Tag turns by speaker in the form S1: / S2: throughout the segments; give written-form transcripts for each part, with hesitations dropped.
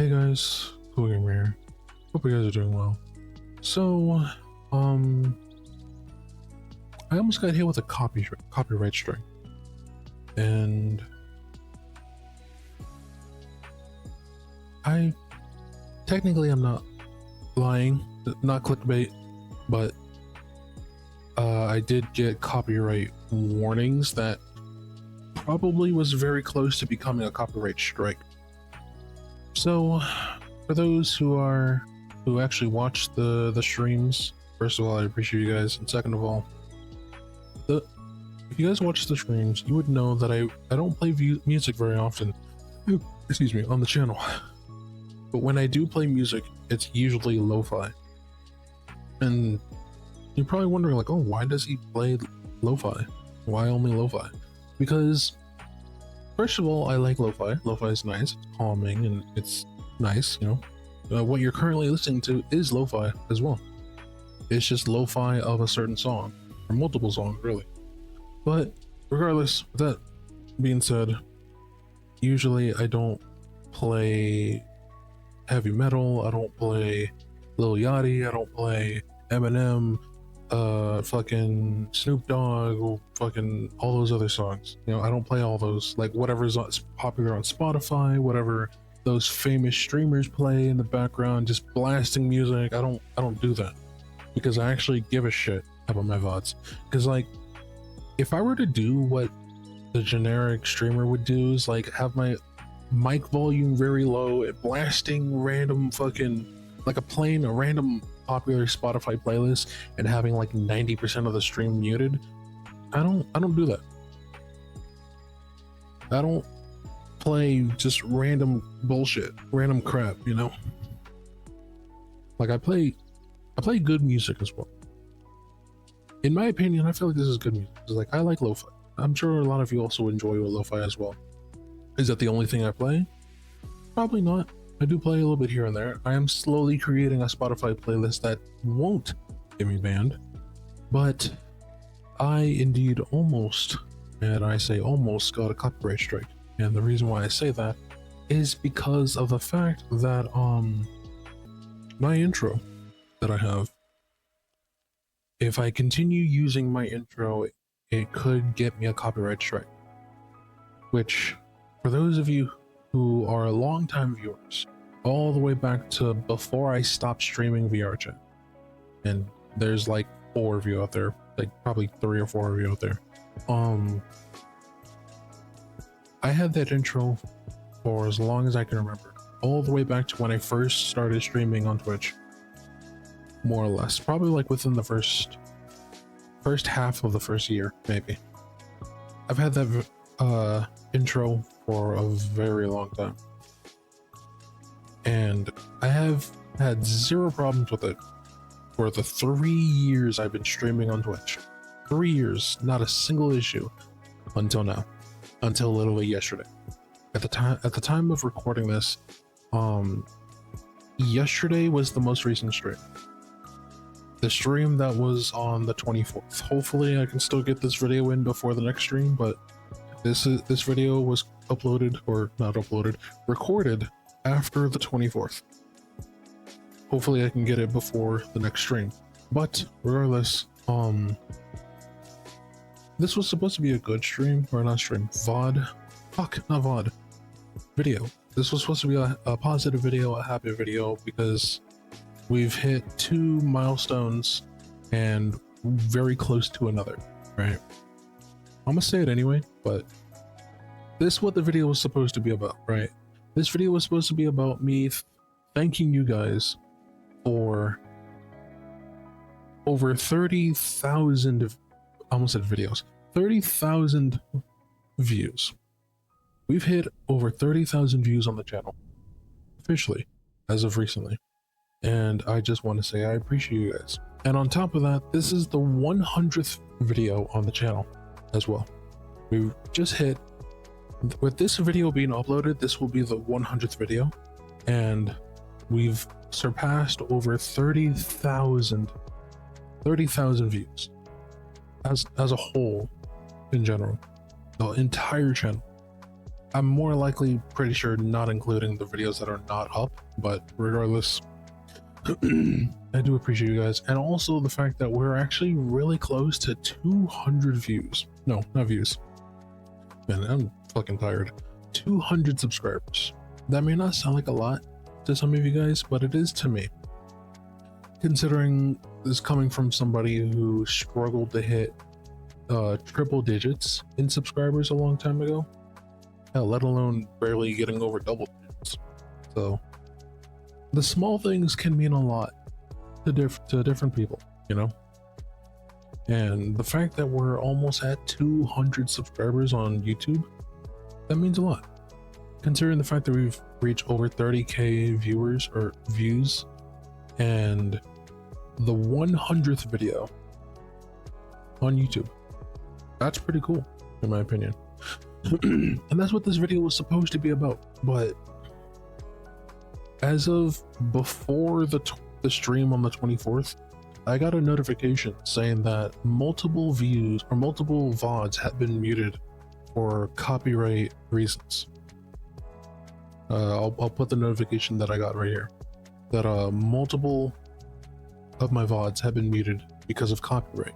S1: Hey guys, Cool Gamer here. Hope you guys are doing well. So, I almost got hit with a copyright strike, and I'm not lying, not clickbait, but I did get copyright warnings that probably was very close to becoming a copyright strike. So, for those who actually watch the streams, first of all, I appreciate you guys, and second of all, if you guys watch the streams, you would know that I don't play music very often. Excuse me, on the channel. But when I do play music, it's usually lo-fi. And you're probably wondering, like, oh, why does he play lo-fi? Why only lo-fi? Because first of all, I like lo-fi. Lo-fi is nice, it's calming, and it's nice, you know. What you're currently listening to is lo-fi as well. It's just lo-fi of a certain song, or multiple songs, really. But regardless, with that being said, usually I don't play heavy metal, I don't play Lil Yachty, I don't play Eminem, fucking Snoop Dogg, fucking all those other songs. You know, I don't play all those, like whatever's popular on Spotify, whatever those famous streamers play in the background, just blasting music. I don't do that because I actually give a shit about my VODs. Because like, if I were to do what the generic streamer would do, is like have my mic volume very low, blasting random fucking, like playing a random popular Spotify playlist and having like 90% of the stream muted, I don't do that. I don't play just random bullshit, random crap, you know? Like I play good music as well. In my opinion, I feel like this is good music. It's like, I like lo-fi. I'm sure a lot of you also enjoy lo-fi as well. Is that the only thing I play? Probably not. I do play a little bit here and there. I am slowly creating a Spotify playlist that won't get me banned, but I indeed almost, and I say almost, got a copyright strike. And the reason why I say that is because of the fact that my intro that I have, if I continue using my intro, it could get me a copyright strike. Which, for those of you who are longtime viewers, all the way back to before I stopped streaming VR chat, and there's like 4 of you out there, like probably 3 or 4 of you out there, I had that intro for as long as I can remember, all the way back to when I first started streaming on Twitch, more or less, probably like within the first half of the first year, maybe. I've had that intro for a very long time, and I have had 0 problems with it for the 3 years I've been streaming on Twitch. 3 years, not a single issue until now, until literally yesterday. At the time of recording this, yesterday was the most recent stream. The stream that was on the 24th. Hopefully I can still get this video in before the next stream, but this video was uploaded, or not uploaded, recorded after the 24th. Hopefully I can get it before the next stream. But regardless, this was supposed to be a good stream, or not stream, VOD. Fuck, not VOD. Video. This was supposed to be a positive video, a happy video, because we've hit 2 milestones and very close to another, right? I'm gonna say it anyway, but this is what the video was supposed to be about, right? This video was supposed to be about me thanking you guys for over 30,000, almost said videos, 30,000 views. We've hit over 30,000 views on the channel, officially, as of recently. And I just want to say I appreciate you guys. And on top of that, this is the 100th video on the channel as well. We've just hit, with this video being uploaded, this will be the 100th video, and we've surpassed over 30,000 views as a whole, in general, the entire channel. I'm more likely pretty sure not including the videos that are not up, but regardless, I do appreciate you guys. And also the fact that we're actually really close to 200 views. No, not views. Man, I'm fucking tired. 200 subscribers. That may not sound like a lot to some of you guys, but it is to me. Considering this coming from somebody who struggled to hit triple digits in subscribers a long time ago, hell, let alone barely getting over double digits. So the small things can mean a lot to different people, you know? And the fact that we're almost at 200 subscribers on YouTube, that means a lot. Considering the fact that we've reached over 30k viewers or views, and the 100th video on YouTube. That's pretty cool, in my opinion. And that's what this video was supposed to be about. But as of before the stream on the 24th, I got a notification saying that multiple views or multiple VODs had been muted for copyright reasons. I'll put the notification that I got right here, that multiple of my VODs have been muted because of copyright.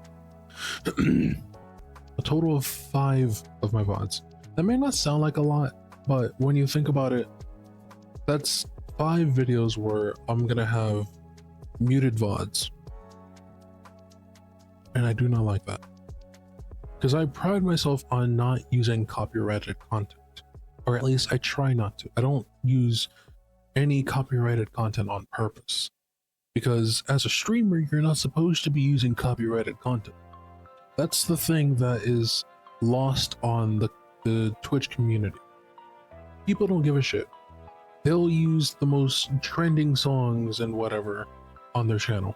S1: A total of 5 of my VODs. That may not sound like a lot, but when you think about it, that's 5 videos where I'm gonna have muted VODs. And I do not like that. Because I pride myself on not using copyrighted content. Or at least I try not to. I don't use any copyrighted content on purpose. Because as a streamer, you're not supposed to be using copyrighted content. That's the thing that is lost on the Twitch community. People don't give a shit. They'll use the most trending songs and whatever on their channel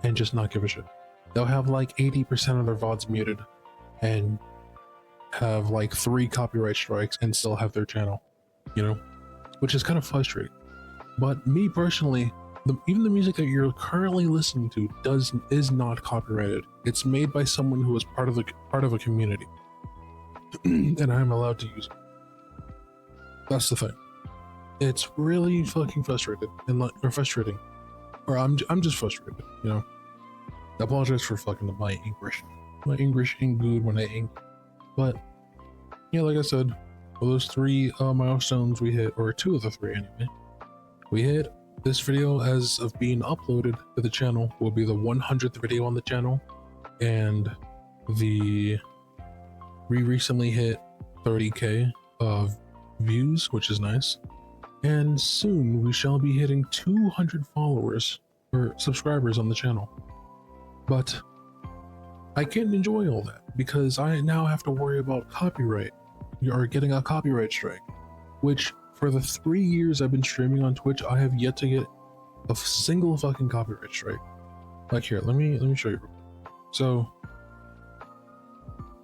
S1: and just not give a shit. They'll have like 80% of their VODs muted and have like 3 copyright strikes and still have their channel, you know, which is kind of frustrating. But me personally, even the music that you're currently listening to is not copyrighted. It's made by someone who is part of a community, and I'm allowed to use it. That's the thing. It's really fucking frustrating, frustrating, or I'm just frustrated, you know. I apologize for fucking my English. My English ain't good when I ink. But yeah, like I said, for those 3 milestones we hit, or 2 of the 3 anyway, we hit. This video, as of being uploaded to the channel, will be the 100th video on the channel, and we recently hit 30k of views, which is nice, and soon we shall be hitting 200 followers or subscribers on the channel. But I can't enjoy all that because I now have to worry about copyright or getting a copyright strike, which for the 3 years I've been streaming on Twitch, I have yet to get a single fucking copyright strike. Like here, let me show you. So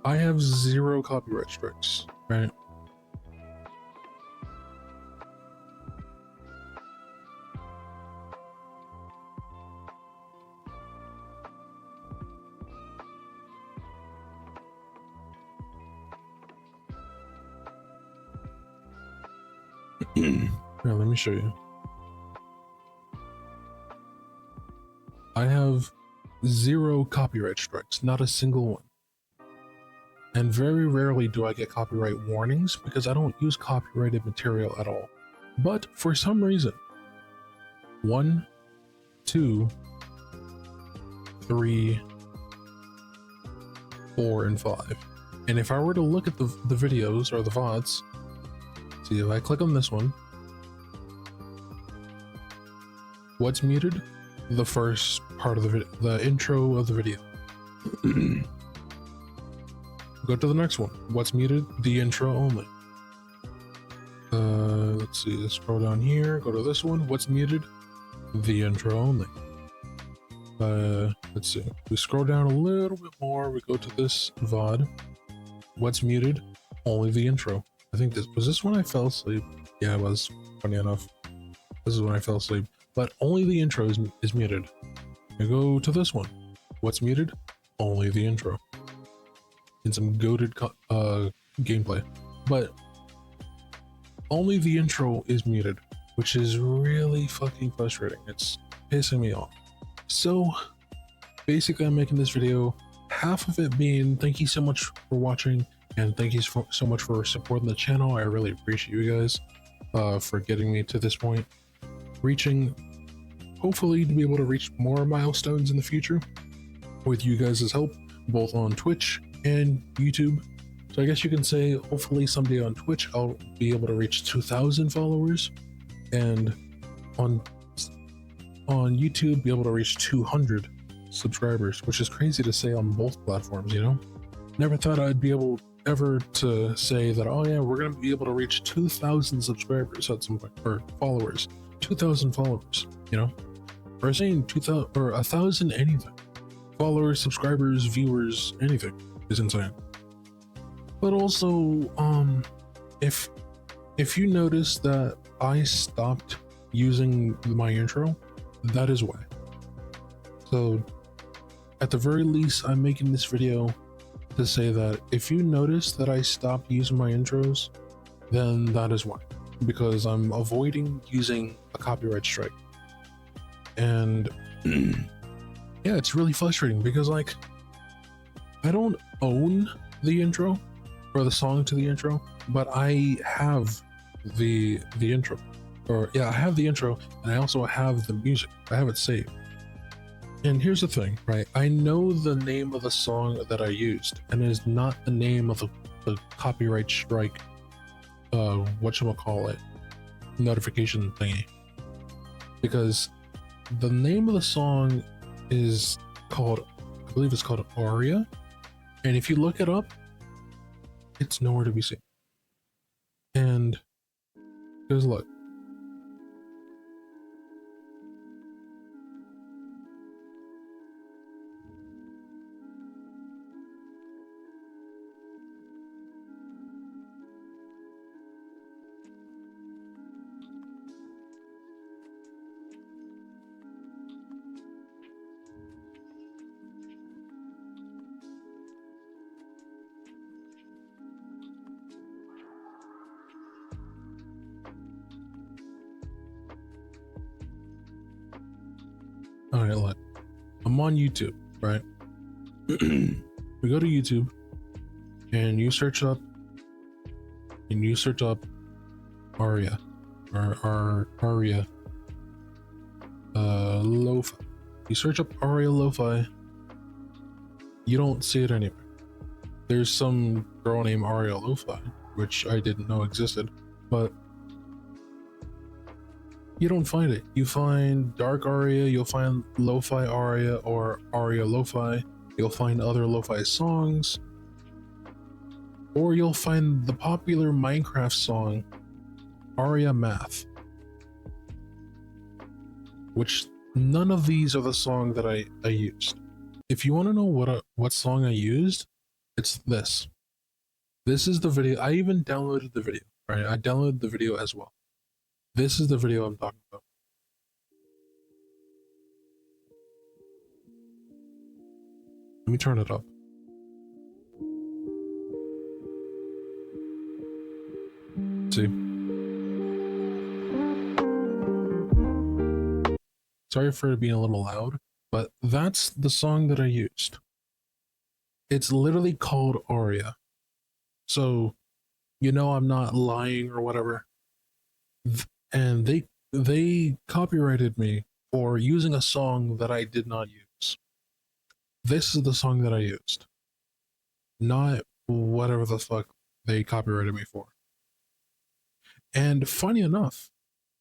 S1: I have 0 copyright strikes, right? Here, let me show you. I have 0 copyright strikes, not a single one. And very rarely do I get copyright warnings because I don't use copyrighted material at all. But for some reason, 1, 2, 3, 4, and 5. And if I were to look at the videos or the VODs, see if I click on this one, what's muted? The first part of the video, the intro of the video. Go to the next one. What's muted? The intro only. Let's see, let's scroll down here, go to this one. What's muted? The intro only. Let's see. We scroll down a little bit more, we go to this VOD. What's muted? Only the intro. I think this was when I fell asleep. Yeah, it was, funny enough. This is when I fell asleep. But only the intro is muted. I go to this one. What's muted? Only the intro. And some goated gameplay. But only the intro is muted, which is really fucking frustrating. It's pissing me off. So basically, I'm making this video, half of it being thank you so much for watching, and thank you so much for supporting the channel. I really appreciate you guys for getting me to this point, hopefully to be able to reach more milestones in the future with you guys' help, both on Twitch and YouTube. So I guess you can say hopefully someday on Twitch I'll be able to reach 2,000 followers, and on YouTube be able to reach 200 subscribers, which is crazy to say on both platforms, you know? Never thought I'd be able ever to say that, oh yeah, we're gonna be able to reach 2,000 subscribers at some point, or followers, 2,000 followers, you know? Or saying 2,000 or 1,000 anything. Followers, subscribers, viewers, anything is insane. But also, if you notice that I stopped using my intro, that is why. So at the very least, I'm making this video to say that if you notice that I stopped using my intros, then that is why, because I'm avoiding using a copyright strike. And yeah, it's really frustrating because, like, I don't own the intro or the song to the intro, but I have the intro, or yeah, I have the intro, and I also have the music. I have it saved. And here's the thing, right? I know the name of the song that I used, and it is not the name of the copyright strike, whatchamacallit, notification thingy. Because the name of the song is called, I believe it's called Aria. And if you look it up, it's nowhere to be seen. And here's a look. All right, look, I'm on YouTube, right? We go to YouTube and you search up Aria or Aria Lo-Fi. You search up Aria Lo-Fi, you don't see it anywhere. There's some girl named Aria Lo-Fi, which I didn't know existed, but you don't find it. You find Dark Aria, you'll find Lo-Fi Aria or Aria Lo-Fi, you'll find other Lo-Fi songs, or you'll find the popular Minecraft song Aria Math, which none of these are the song that I used. If you want to know what song I used, it's this. This is the video. I even downloaded the video, right? I downloaded the video as well. This is the video I'm talking about. Let me turn it up. See? Sorry for it being a little loud, but that's the song that I used. It's literally called Aria. So, you know, I'm not lying or whatever. And they copyrighted me for using a song that I did not use. This is the song that I used, not whatever the fuck they copyrighted me for. And funny enough,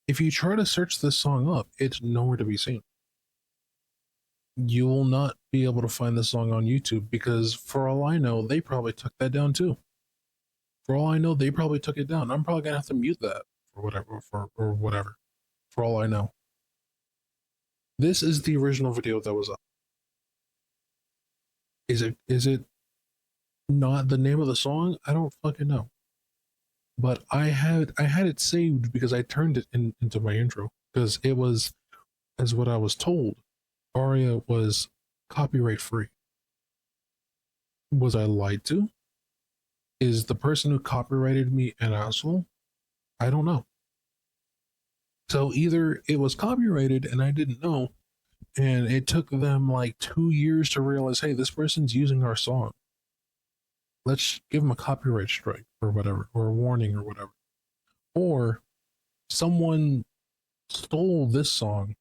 S1: if you try to search this song up, it's nowhere to be seen. You will not be able to find this song on YouTube because, for all I know, they probably took that down too. For all I know, they probably took it down. I'm probably gonna have to mute that or whatever. For all I know. This is the original video that was up. Is it not the name of the song? I don't fucking know. But I had it saved because I turned it into my intro, because it was, as what I was told, Aria was copyright free. Was I lied to? Is the person who copyrighted me an asshole? I don't know. So either it was copyrighted and I didn't know, and it took them like 2 years to realize, hey, this person's using our song. Let's give them a copyright strike or whatever, or a warning or whatever. Or someone stole this song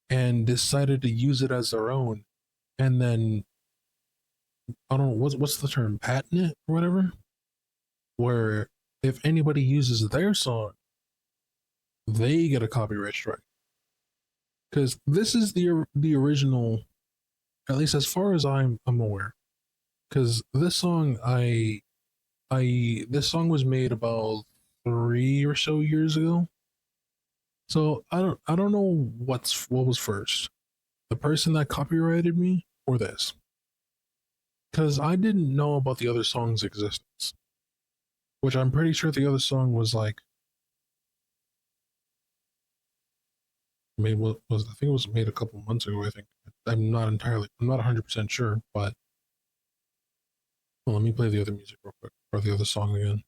S1: and decided to use it as their own, and then I don't know what's the term, patent it or whatever, where if anybody uses their song, they get a copyright strike. Because this is the original, at least as far as I'm aware. Because this song this song was made about 3 or so years ago. So I don't know what was first, the person that copyrighted me or this, because I didn't know about the other song's existence, which I'm pretty sure the other song was like made was I think it was made a couple months ago. I think I'm not 100% sure, but well, let me play the other music real quick, or the other song again,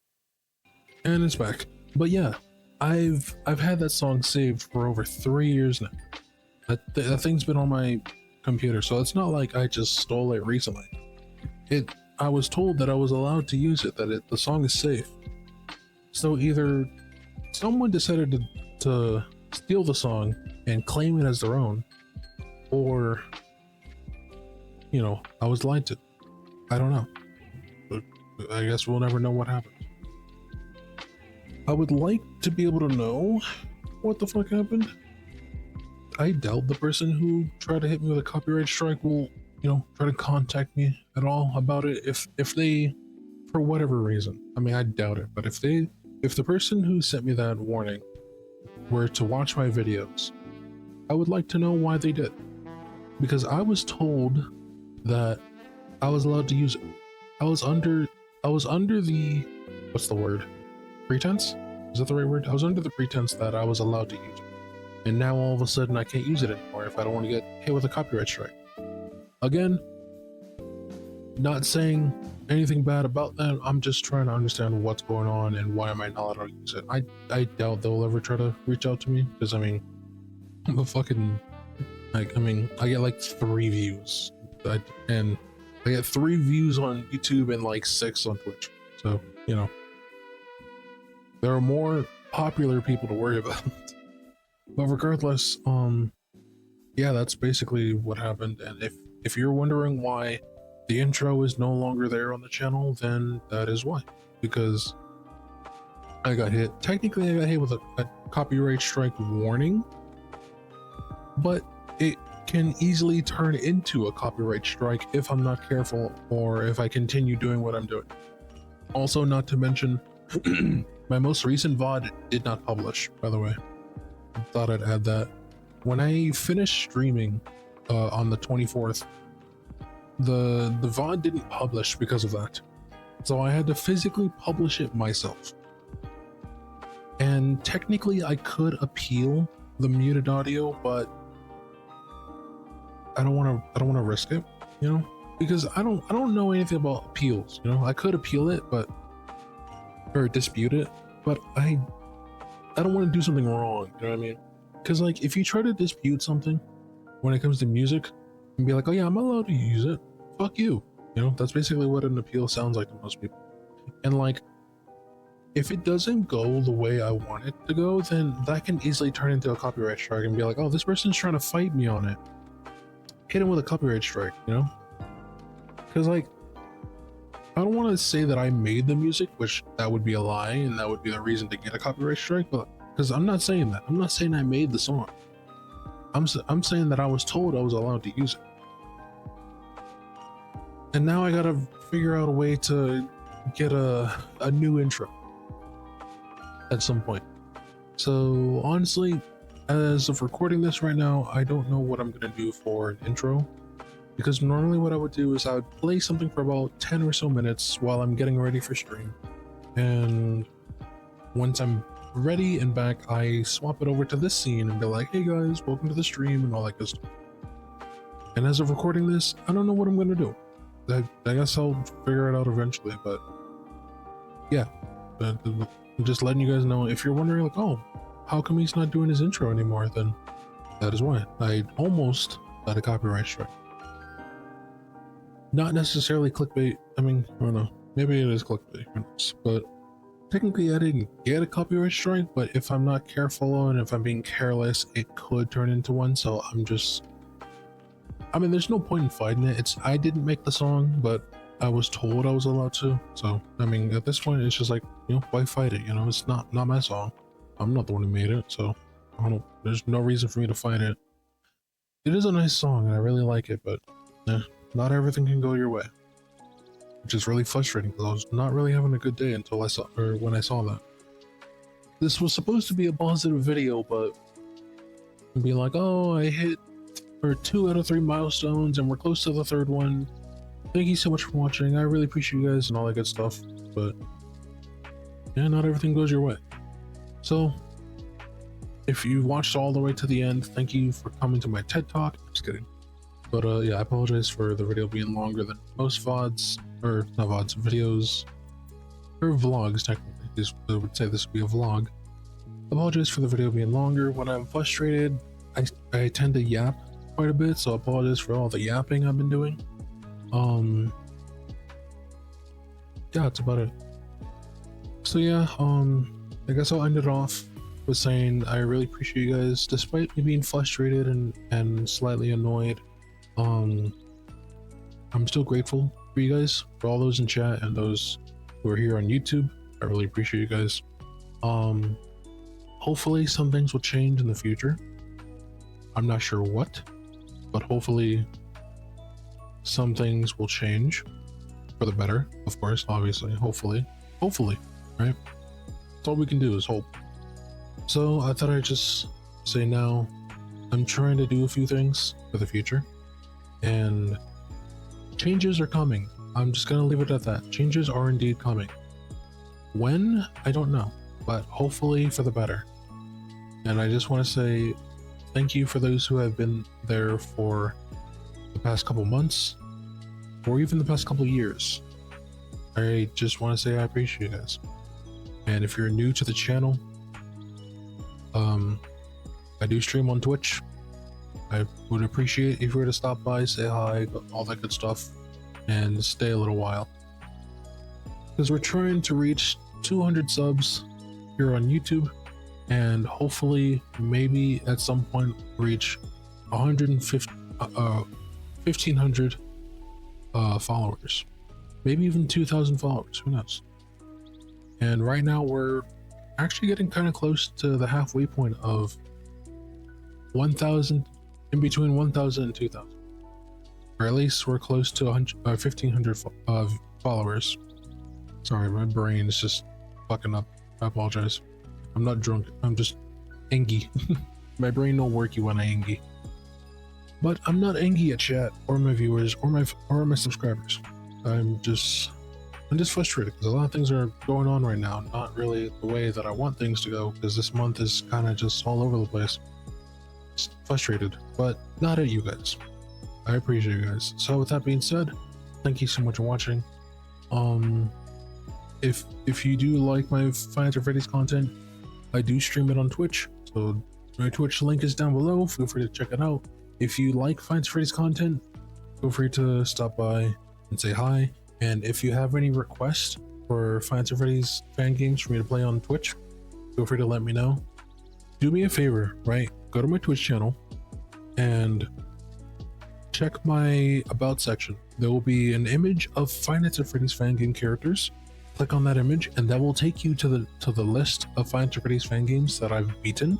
S1: and it's back. But yeah, I've had that song saved for over 3 years now. That thing's been on my computer, so it's not like I just stole it recently. I was told that I was allowed to use it, that the song is safe. So either someone decided to steal the song and claim it as their own, or I was lied to. I don't know. But I guess we'll never know what happened. I would like to be able to know what the fuck happened. I doubt the person who tried to hit me with a copyright strike will, try to contact me at all about it. If they, for whatever reason, I mean, I doubt it, but if the person who sent me that warning were to watch my videos, I would like to know why they did. Because I was told that I was allowed to use it. I was under the, what's the word? Pretense? Is that the right word? I was under the pretense that I was allowed to use it. And now all of a sudden I can't use it anymore if I don't want to get hit with a copyright strike. Again, not saying anything bad about that. I'm just trying to understand what's going on and why am I not allowed to use it. I doubt they'll ever try to reach out to me, because I mean, I'm a fucking, I get like 3 views. And I get 3 views on YouTube and like 6 on Twitch. So, there are more popular people to worry about. But regardless, yeah, that's basically what happened. And if you're wondering why the intro is no longer there on the channel, then that is why. Because I got hit. Technically, I got hit with a copyright strike warning, but it can easily turn into a copyright strike if I'm not careful, or if I continue doing what I'm doing. Also, not to mention, my most recent VOD did not publish, by the way. Thought I'd add that. When I finished streaming on the 24th, the VOD didn't publish because of that. So I had to physically publish it myself. And technically I could appeal the muted audio, but I don't want to risk it, because I don't know anything about appeals, I could appeal it, or dispute it, but I don't want to do something wrong, you know what I mean? Because like, if you try to dispute something when it comes to music and be like, oh yeah, I'm allowed to use it, fuck you, that's basically what an appeal sounds like to most people. And like, if it doesn't go the way I want it to go, then that can easily turn into a copyright strike and be like, oh, this person's trying to fight me on it. Hit him with a copyright strike, because like, I don't want to say that I made the music, which that would be a lie and that would be the reason to get a copyright strike, but because I'm not saying that. I'm not saying I made the song. I'm saying that I was told I was allowed to use it. And now I gotta figure out a way to get a new intro at some point. So honestly, as of recording this right now, I don't know what I'm gonna do for an intro, because normally what I would do is I would play something for about 10 or so minutes while I'm getting ready for stream, and once I'm ready and back, I swap it over to this scene and be like, hey guys, welcome to the stream, and all that good stuff. And as of recording this, I don't know what I'm gonna do. I guess I'll figure it out eventually, but yeah, I'm just letting you guys know. If you're wondering, like, oh, how come he's not doing his intro anymore, then that is why. I almost got a copyright strike. Not necessarily clickbait. I mean, I don't know. Maybe it is clickbait, who knows? But technically I didn't get a copyright strike, but if I'm not careful and if I'm being careless, it could turn into one. So I'm just, I mean, there's no point in fighting it. I didn't make the song, but I was told I was allowed to. So, I mean, at this point, it's just like, you know, why fight it? You know, it's not my song. I'm not the one who made it. So I don't, there's no reason for me to fight it. It is a nice song and I really like it, but not everything can go your way. Which is really frustrating because I was not really having a good day until I saw, or when I saw that. This was supposed to be a positive video, but be like, oh, I hit 2 out of 3 milestones and we're close to the 3rd one. Thank you so much for watching. I really appreciate you guys and all that good stuff. But yeah, not everything goes your way. So if you watched all the way to the end, thank you for coming to my TED Talk. Just kidding. But yeah, I apologize for the video being longer than most VODs, or not VODs, videos, or vlogs technically. I would say this would be a vlog. Apologize for the video being longer. When I'm frustrated, I tend to yap quite a bit, so I apologize for all the yapping I've been doing. Yeah, that's about it. So yeah, I guess I'll end it off with saying I really appreciate you guys, despite me being frustrated and slightly annoyed. I'm still grateful for you guys, for all those in chat and those who are here on YouTube. I really appreciate you guys. Hopefully some things will change in the future. I'm not sure what, but hopefully some things will change for the better, of course, obviously, hopefully, right? That's all we can do is hope. So I thought I'd just say now, I'm trying to do a few things for the future, and changes are coming. I'm just gonna leave it at that. Changes are indeed coming. When? I don't know, but hopefully for the better. And I just want to say thank you for those who have been there for the past couple months, or even the past couple years. I just want to say I appreciate you guys. And if you're new to the channel, I do stream on Twitch. I would appreciate if you were to stop by, say hi, all that good stuff, and stay a little while. Because we're trying to reach 200 subs here on YouTube, and hopefully, maybe at some point, reach 1,500 followers. Maybe even 2,000 followers, who knows? And right now, we're actually getting kind of close to the halfway point of 1,000, in between 1,000 and 2,000. Or at least we're close to 1,500 followers. Sorry, my brain is just fucking up. I apologize. I'm not drunk. I'm just angry. My brain don't worky when I angry. But I'm not angry at chat or my viewers or my subscribers. I'm just frustrated because a lot of things are going on right now. Not really the way that I want things to go, because this month is kind of just all over the place. Just frustrated, but not at you guys. I appreciate you guys. So with that being said, thank you so much for watching. If you do like my Five Nights at Freddy's content, I do stream it on Twitch, so my Twitch link is down below. Feel free to check it out. If you like Five Nights at Freddy's content, feel free to stop by and say hi. And if you have any requests for Five Nights at Freddy's fan games for me to play on Twitch, feel free to let me know. Do me a favor, right? Go to my Twitch channel and check my about section. There will be an image of Five Nights at Freddy's fan game characters. Click on that image and that will take you to the list of Five Nights at Freddy's fan games that I've beaten.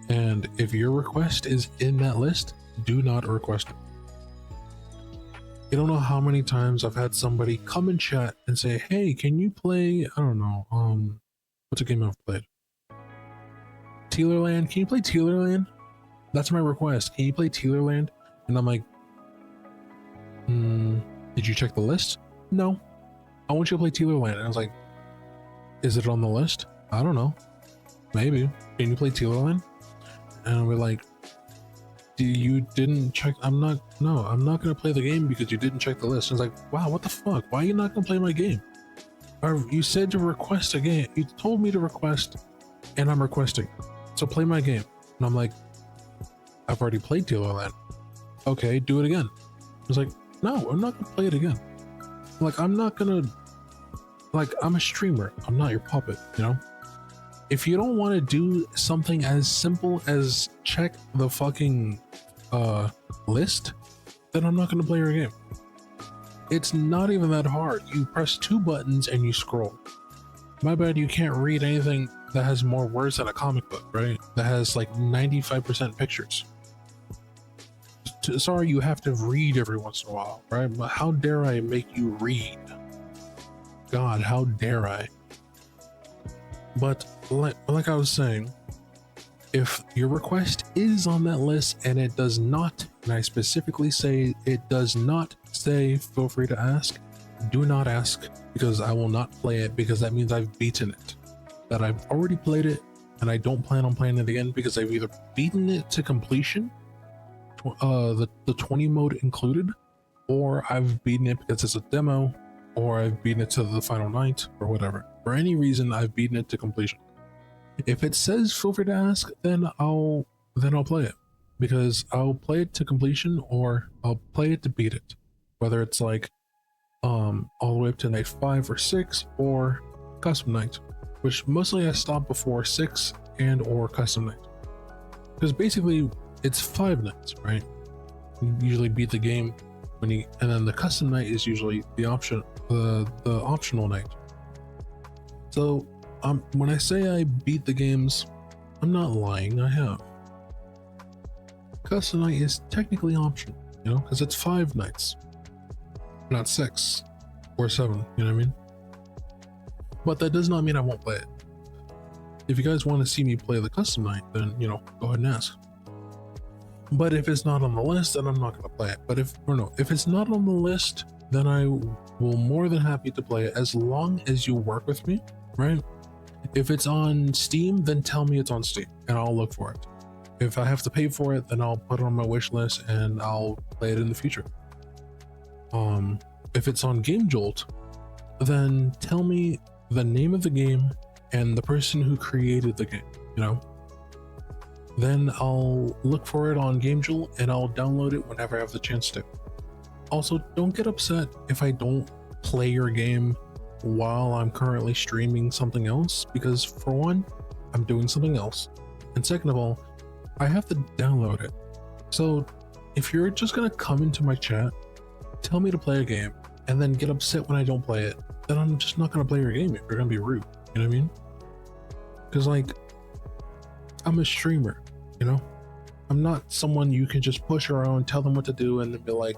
S1: And if your request is in that list, do not request it. You don't know how many times I've had somebody come in chat and say, hey, can you play, I don't know, what's a game I've played? Tealerland? Can you play Tealerland? That's my request. Can you play Tealerland? And I'm like, did you check the list? No. I want you to play Tealerland. And I was like, is it on the list? I don't know. Maybe. Can you play Tealerland? And we're like, you didn't check. I'm not going to play the game because you didn't check the list. And it's like, wow, what the fuck? Why are you not going to play my game? You said to request a game. You told me to request, and I'm requesting. So play my game. And I'm like, I've already played Dealerland. Okay, do it again. I was like, no, I'm not gonna play it again. Like, I'm not gonna, like, I'm a streamer. I'm not your puppet, you know? If you don't want to do something as simple as check the fucking list, then I'm not gonna play your game. It's not even that hard. You press 2 buttons and you scroll. My bad, you can't read anything that has more words than a comic book, right? That has like 95% pictures. Sorry, you have to read every once in a while, right? But how dare I make you read? God, how dare I? But like I was saying, if your request is on that list and it does not, and I specifically say it does not say feel free to ask, do not ask, because I will not play it, because that means I've beaten it. That I've already played it and I don't plan on playing it again because I've either beaten it to completion, the 20 mode included, or I've beaten it because it's a demo, or I've beaten it to the final night, or whatever. For any reason, I've beaten it to completion. If it says feel free to ask, then I'll play it, because I'll play it to completion, or I'll play it to beat it, whether it's like all the way up to night 5 or 6, or custom night, which mostly I stop before 6 and or custom night, because basically it's 5 nights, right? You usually beat the game when you, and then the custom night is usually the optional night. So when I say I beat the games, I'm not lying. I have. Custom night is technically optional, you know, because it's 5 nights, not 6 or 7. You know what I mean? But that does not mean I won't play it. If you guys want to see me play the custom night, then, you know, go ahead and ask. But if it's not on the list, then I'm not going to play it. But if it's not on the list, then I will more than happy to play it, as long as you work with me, right? If it's on Steam, then tell me it's on Steam and I'll look for it. If I have to pay for it, then I'll put it on my wish list and I'll play it in the future. If it's on Game Jolt, then tell me the name of the game and the person who created the game, you know? Then I'll look for it on Game Jolt and I'll download it whenever I have the chance to. Also, don't get upset if I don't play your game while I'm currently streaming something else, because for one, I'm doing something else, and second of all, I have to download it. So if you're just gonna come into my chat, tell me to play a game, and then get upset when I don't play it, then I'm just not gonna play your game if you're gonna be rude. You know what I mean? Because, like, I'm a streamer, you know? I'm not someone you can just push around, tell them what to do, and then be like,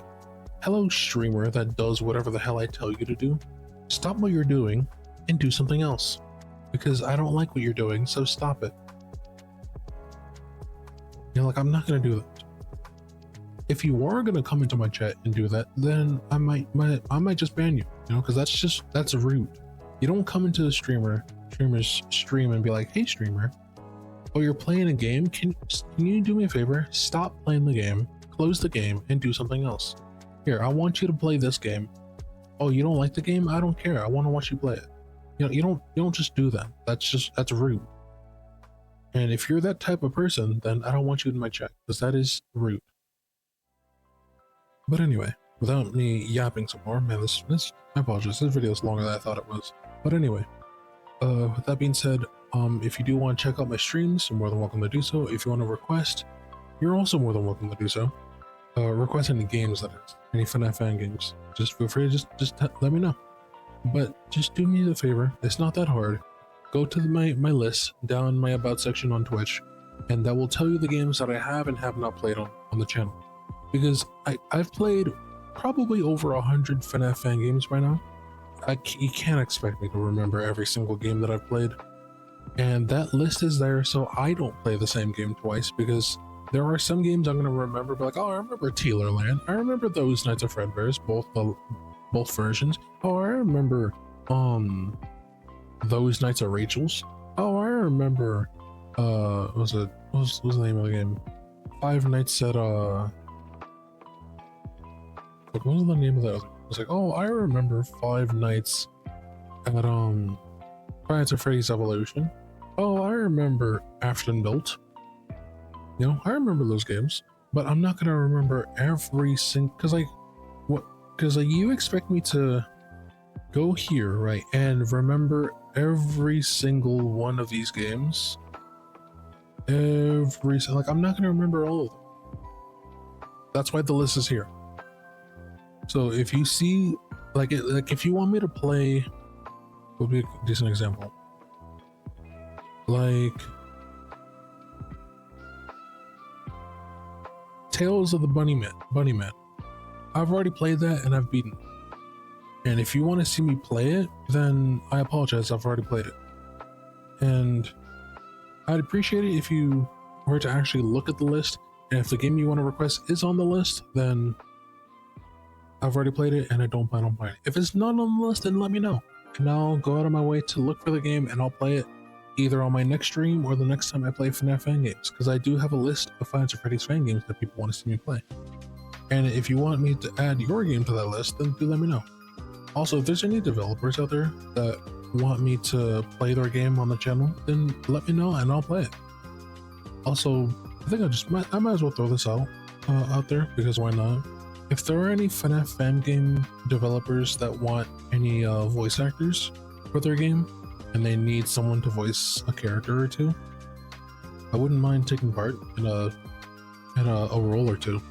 S1: hello, streamer that does whatever the hell I tell you to do. Stop what you're doing and do something else, because I don't like what you're doing, so stop it. You know, like, I'm not gonna do that. If you are gonna come into my chat and do that, then I might just ban you, you know, because that's rude. You don't come into the streamer's stream and be like, hey streamer, oh, you're playing a game, can you do me a favor, stop playing the game, close the game, and do something else. Here, I want you to play this game. Oh, you don't like the game? I don't care. I want to watch you play it. You know, you don't just do that. That's rude. And if you're that type of person, then I don't want you in my chat, because that is rude. But anyway, without me yapping some more, man, this I apologize. This video is longer than I thought it was. But anyway, with that being said, if you do want to check out my streams, you're more than welcome to do so. If you want to request, you're also more than welcome to do so. Request any games, that is, any FNAF fan games. Just feel free to just let me know. But just do me the favor, it's not that hard. Go to my list down my about section on Twitch, and that will tell you the games that I have and have not played on the channel. Because I've played probably over 100 FNAF fan games by now. You can't expect me to remember every single game that I've played. And that list is there so I don't play the same game twice, because there are some games I'm going to remember, like, oh, I remember Tealerland. I remember those Nights of Fredbear's, both versions. Oh, I remember those Nights of Rachel's. Oh, I remember what was the name of the game? Five Nights at what was the name of that? It was like, oh, I remember Five Nights at Five Nights at Freddy's Evolution. Oh, I remember Aftonbuilt. You know, I remember those games, but I'm not gonna remember every single, because like what, because like you expect me to go here, right, and remember every single one of these games. Like I'm not gonna remember all of them. That's why the list is here. So if you see, like if you want me to play, would be a decent example. Like Tales of the Bunnyman. I've already played that and I've beaten it. And if you want to see me play it, then I apologize, I've already played it. And I'd appreciate it if you were to actually look at the list, and if the game you want to request is on the list, then I've already played it and I don't plan on playing it. If it's not on the list, then let me know, and I'll go out of my way to look for the game and I'll play it either on my next stream or the next time I play FNAF fan games, because I do have a list of Five Nights at Freddy's fan games that people want to see me play. And if you want me to add your game to that list, then do let me know. Also, if there's any developers out there that want me to play their game on the channel, then let me know and I'll play it. Also, I think I might as well throw this out there, because why not? If there are any FNAF fan game developers that want any voice actors for their game, and they need someone to voice a character or two, I wouldn't mind taking part in a role or two.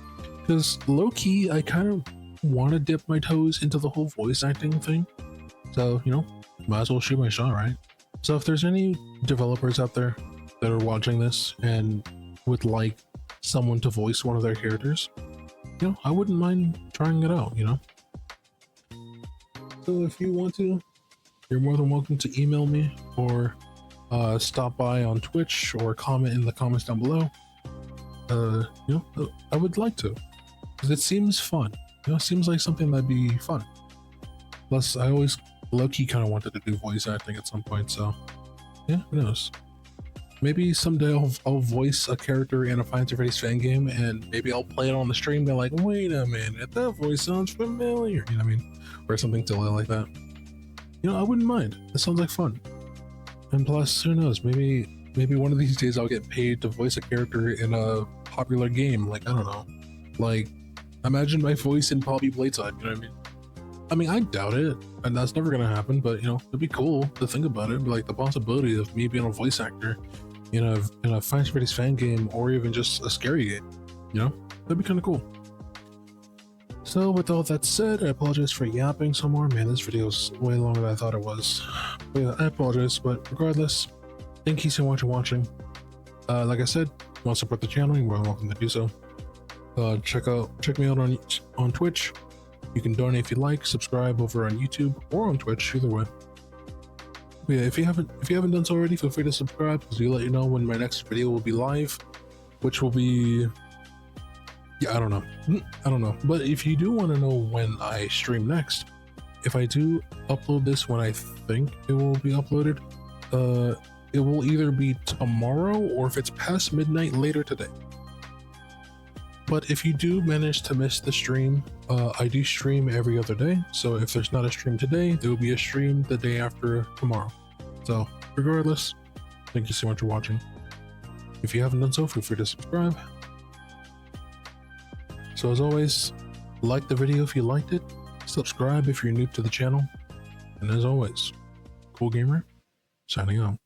S1: Because low-key, I kind of want to dip my toes into the whole voice acting thing. So, you know, might as well shoot my shot, right? So if there's any developers out there that are watching this and would like someone to voice one of their characters, you know, I wouldn't mind trying it out, you know? So if you want to, you're more than welcome to email me or stop by on Twitch or comment in the comments down below. You know, I would like to, because it seems fun. You know, it seems like something that'd be fun. Plus, I always low-key kind of wanted to do voice acting at some point, so yeah, who knows? Maybe someday I'll voice a character in a Five Nights at Freddy's fan game, and maybe I'll play it on the stream. They're like, wait a minute, that voice sounds familiar. You know what I mean? Or something silly like that. You know, I wouldn't mind. It sounds like fun. And plus, who knows? Maybe one of these days I'll get paid to voice a character in a popular game. Like, I don't know. Like, imagine my voice in Poppy Playtime. You know what I mean? I mean, I doubt it, and that's never gonna happen. But you know, it'd be cool to think about it. Like the possibility of me being a voice actor in a Five Nights at Freddy's fan game, or even just a scary game. You know, that'd be kind of cool. So with all that said, I apologize for yapping some more. Man, this video is way longer than I thought it was. But yeah, I apologize, but regardless, thank you so much for watching. Like I said, if you want to support the channel, you're more than welcome to do so. Check me out on Twitch. You can donate if you like, subscribe over on YouTube or on Twitch, either way. But yeah, if you haven't done so already, feel free to subscribe, because we'll let you know when my next video will be live, which will be, yeah, I don't know. But if you do want to know when I stream next, if I do upload this when I think it will be uploaded, it will either be tomorrow, or if it's past midnight, later today. But if you do manage to miss the stream, I do stream every other day. So if there's not a stream today, there will be a stream the day after tomorrow. So regardless, thank you so much for watching. If you haven't done so, feel free to subscribe. So as always, like the video if you liked it, subscribe if you're new to the channel, and as always, Cool Gamer, signing out.